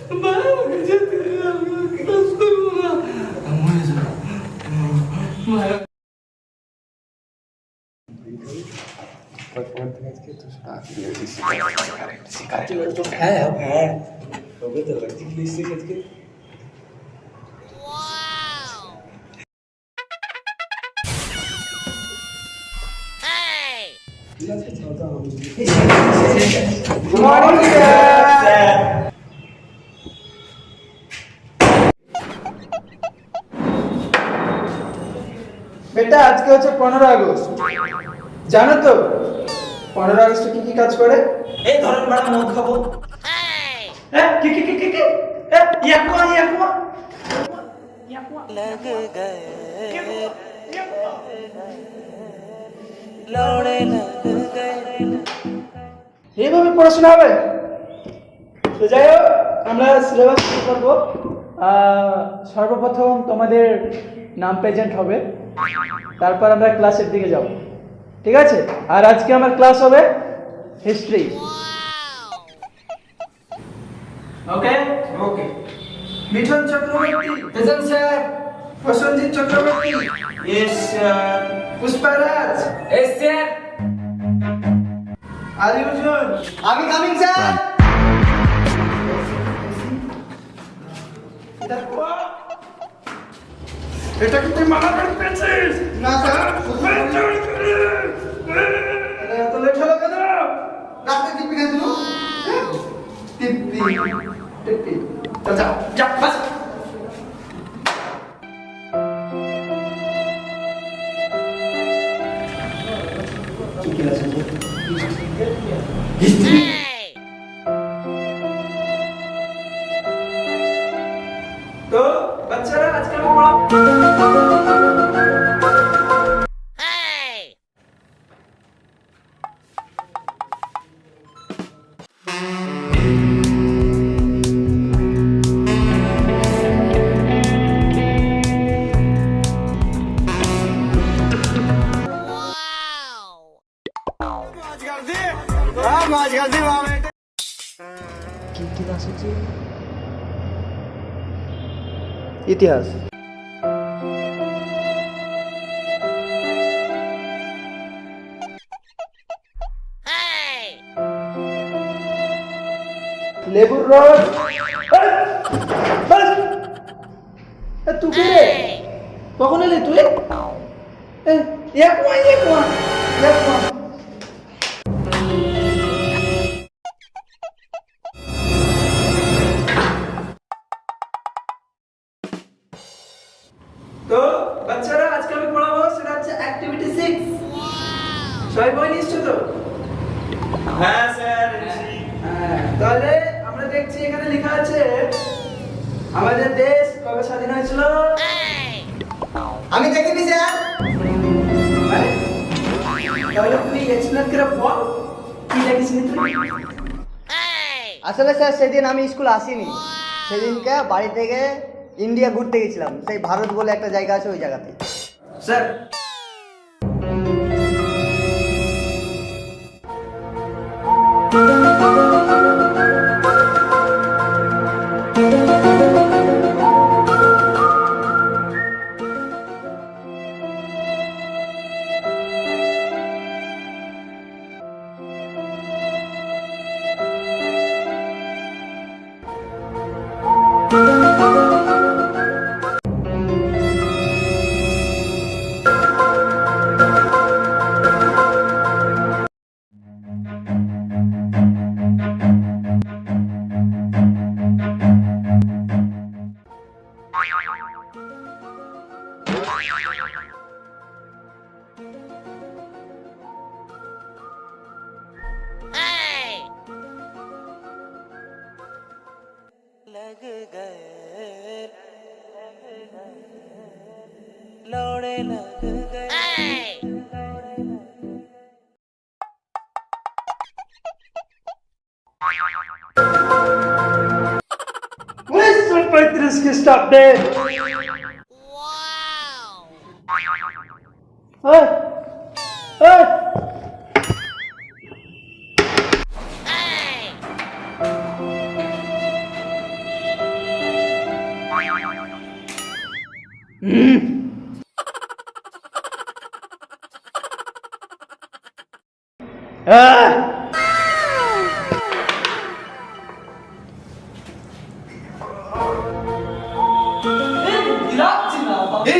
Good morning, sir. বেটা আজকে হচ্ছে 15 আগস্ট জানো তো 15 আগস্টে কি কি কাজ করে এই ধরেন বড় মদ খাবো কি ইয়াকুয়া लग गए लौड़े लग गए এইভাবে পড়াশোনা হবে তো যাই হোক আমরা সিলেবাস শুরু করবো সর্বপ্রথম তোমাদের নাম প্রেজেন্ট হবে তারপর আমরা ক্লাসের দিকে যাব ঠিক আছে আর আজকে আমার ক্লাস হবে history okay okay Mithun Chakraborty present sir Prosenjit Chakraborty yes sir Pushparaj yes sir Ali Arjun আমি কামিং স্যার এটা কি তুই মানা করে পেয়েছিস না স্যার এত লেট হলো কেন রাস্তায় টিপি গেছিল টিপি যা বাস তো বাচ্চারা আজকে আমি ইতিহাস লেবুর রস তুই কে রে কখন এলি তুই ইয়াকুয়া তো বাচ্চারা আজকে আমি পড়াবো সেটা হচ্ছে অ্যাক্টিভিটি 6 সবাই বই নিশ্চয় তো হ্যাঁ স্যার তাহলে আমরা দেখছি এখানে লেখা আছে আমাদের দেশ কবে স্বাধীন হয়েছিল আমি দেখিনি স্যার আরে তাহলে তুই এক্সপ্লেন করে বল কি লিখেছিস তুই আসলে স্যার সেদিন আমি স্কুল আসিনি সেদিনকে বাড়ি থেকে ইন্ডিয়া ঘুরতে গেছিলাম সেই ভারত বলে একটা জায়গা আছে ওই জায়গাতে স্যার लग गए लौड़े लग गए 1935 খ্রিস্টাব্দে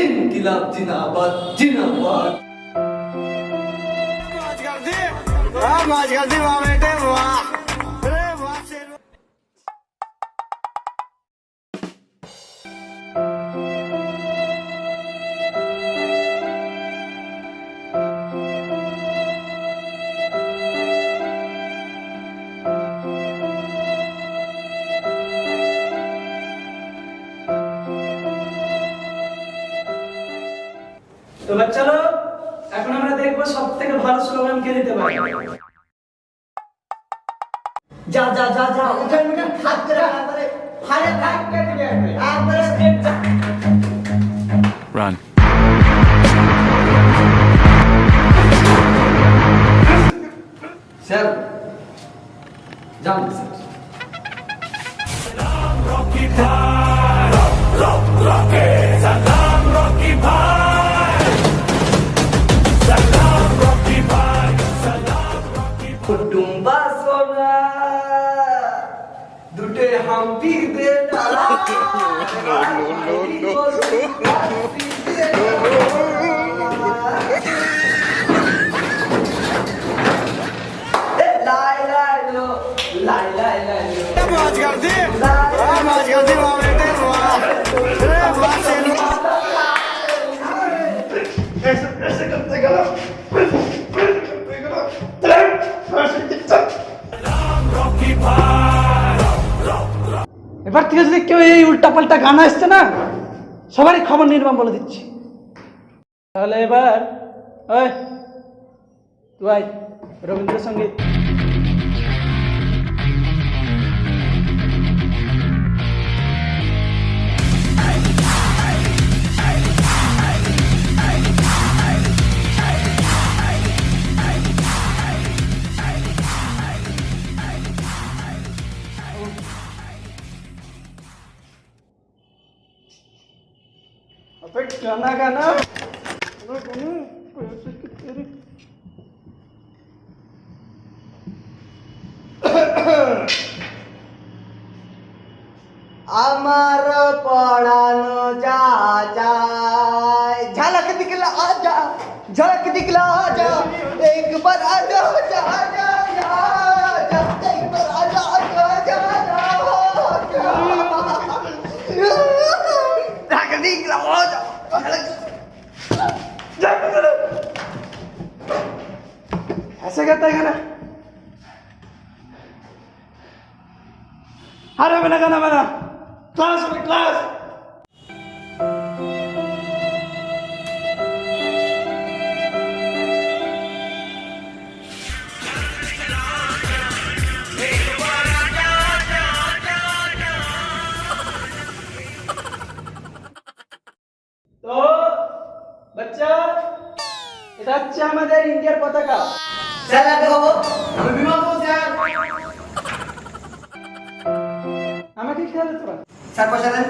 ইনকিলাব জিন্দাবাদ জিন্দাবাদ তো বাচ্চা লোক, এখন আমরা দেখবো সব থেকে ভালো স্লোগান কে দিতে পারে। যা যা যা যা উঠান উঠান হাত করে একবারে ফাড়ে থাক কেটে একবারে Run. স্যার যান স্যার টুম্বা সোনা দুটে হাম্পি দে ডালা লাই লাই লো লাই লাই লাই এবার থেকে যদি কেউ এই উল্টা পাল্টা গান আসছে না, সবারই খবর নির্বাম বলে দিচ্ছি। তাহলে এবার ওই তুই আয়, রবীন্দ্রসঙ্গীত। गाना गाना আমার পড়ানো যা যায় ঝলক দিखला आजा झलक दिखला आजा एक बार आजा जा जा जा एक बार आजा आजा जा झलक दिखला आजा ऐसे करता है गाना। अरे मेरा गाना बना क्लास में क्लास। তো বাচ্চা, এটা হচ্ছে আমাদের ইন্ডিয়ার পতাকা। স্যার দেখো আমি বিমান বলছি আমাকে খেয়াল তোরা। স্যার পয়সা দেন।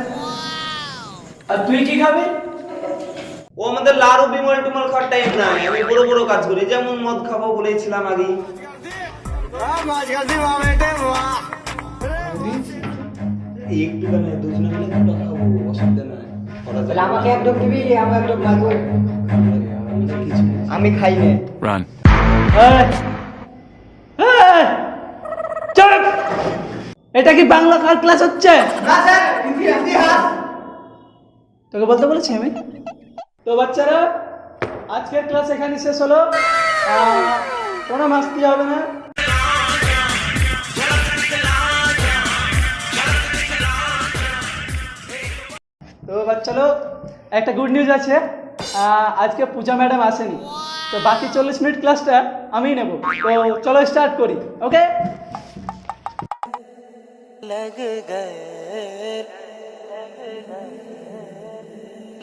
আর তুই কি খাবি? ও আমাদের লাড়ু বিমল টিমল খাওয়ার টাইম নাই, আমি বড় বড় কাজ করি, যেমন মদ খাবো বলেছিলাম আগে। একটু কেন দুজনে মিলে দুটো খাবো, অসুবিধা নাই। আমাকে একদম দিবি, আমি একদম মাগো। আমি খাই না। Run. এই, এই, চুপ! এটা কি বাংলা ক্লাস হচ্ছে? না স্যার ইতিহাস। তোকে বলতে বলেছি আমি। তো বাচ্চারা, আজকের ক্লাস এখানে শেষ হলো। কোনো মাস্তি হবে না। তো বাচ্চা লোক, একটা গুড নিউজ আছে। আজকে পূজা ম্যাডাম আসেনি, তো বাকি 40 মিনিট ক্লাসটা আমিই নেব। তো চলো স্টার্ট করি। ওকে, लग गए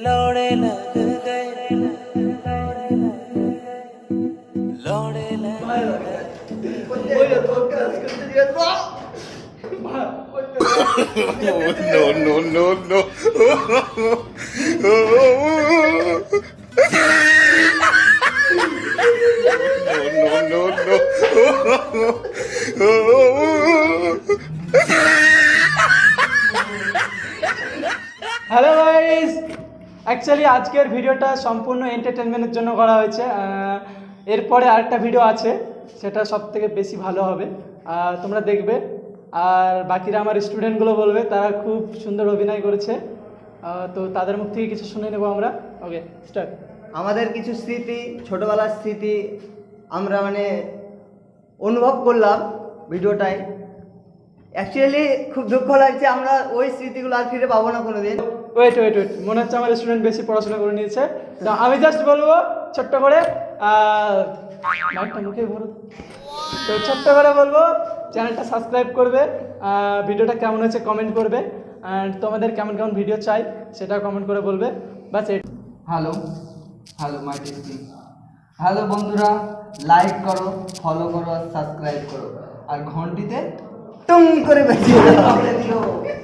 लौड़े लग गए लौड़े लग गए হ্যালো গাইস, অ্যাকচুয়ালি আজকের ভিডিওটা সম্পূর্ণ এন্টারটেনমেন্টের জন্য করা হয়েছে। এরপরে আরেকটা ভিডিও আছে, সেটা সব থেকে বেশি ভালো হবে, তোমরা দেখবে। আর বাকিরা আমার স্টুডেন্টগুলো বলবে, তারা খুব সুন্দর অভিনয় করেছে, তো তাদের মুখ থেকে কিছু শুনে নেবো আমরা। ওকে, স্টার্ট। আমাদের কিছু স্মৃতি, ছোটবেলার স্মৃতি আমরা মানে অনুভব করলাম ভিডিওটায়। অ্যাকচুয়ালি খুব দুঃখ লাগছে, আমরা ওই স্মৃতিগুলো আর ফিরে পাবো না কোনোদিন। ওয়েট, মনে হচ্ছে আমার স্টুডেন্ট বেশি পড়াশোনা করে নিয়েছে। তো আমি জাস্ট বলবো ছোট্ট করে, মাইকটা মুখে বলো, তো ছোট্ট করে বলবো চ্যানেলটা সাবস্ক্রাইব করবে, ভিডিওটা কেমন হয়েছে কমেন্ট করবে, অ্যান্ড তোমাদের কেমন কেমন ভিডিও চাই সেটা কমেন্ট করে বলবে। বাস এট। Hello my testing. হ্যালো বন্ধুরা, লাইক করো, ফলো করো আর সাবস্ক্রাইব করো, আর ঘন্টিতে টুং করে বেরিয়ে দিও।